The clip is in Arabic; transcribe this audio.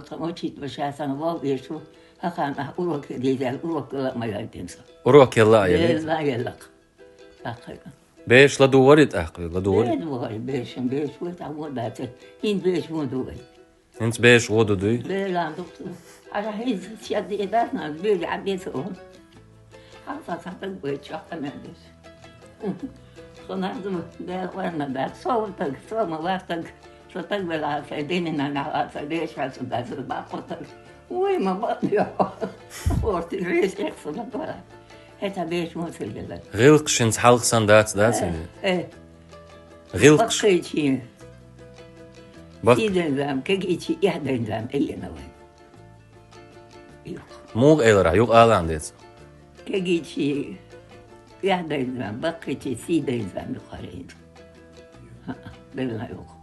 Očit بشاسن واقيشو هخان أروك ديزل أروك ما يلتنسا وروك يلا يلي لا يلق أخيرا بيش لدورت أخي لدورت بيش وتعود باتل هين بيش ودوي انت بيش غودو دوي بيلا دكتور على هيز شد إدارنا بيجي عبيتهم حافظ حتى بيش أحنا بيش خنازم بيرنا بات صوتك صوم وقتك صوتك بلا سيدين أنا سيديش على سباز باقتك وين ما بطيء ورت الريس يحصل الدورة هتا بيش موصل جلك غلق شنس حلق سان دات إيه غلق بقيتي بق سيدن زام كجيتي يهدن زام أي نوع موغ إلرا يوغ آلان ديت كجيتي يهدن زام بقيتي سيدن زام يقارين بلنا يوغ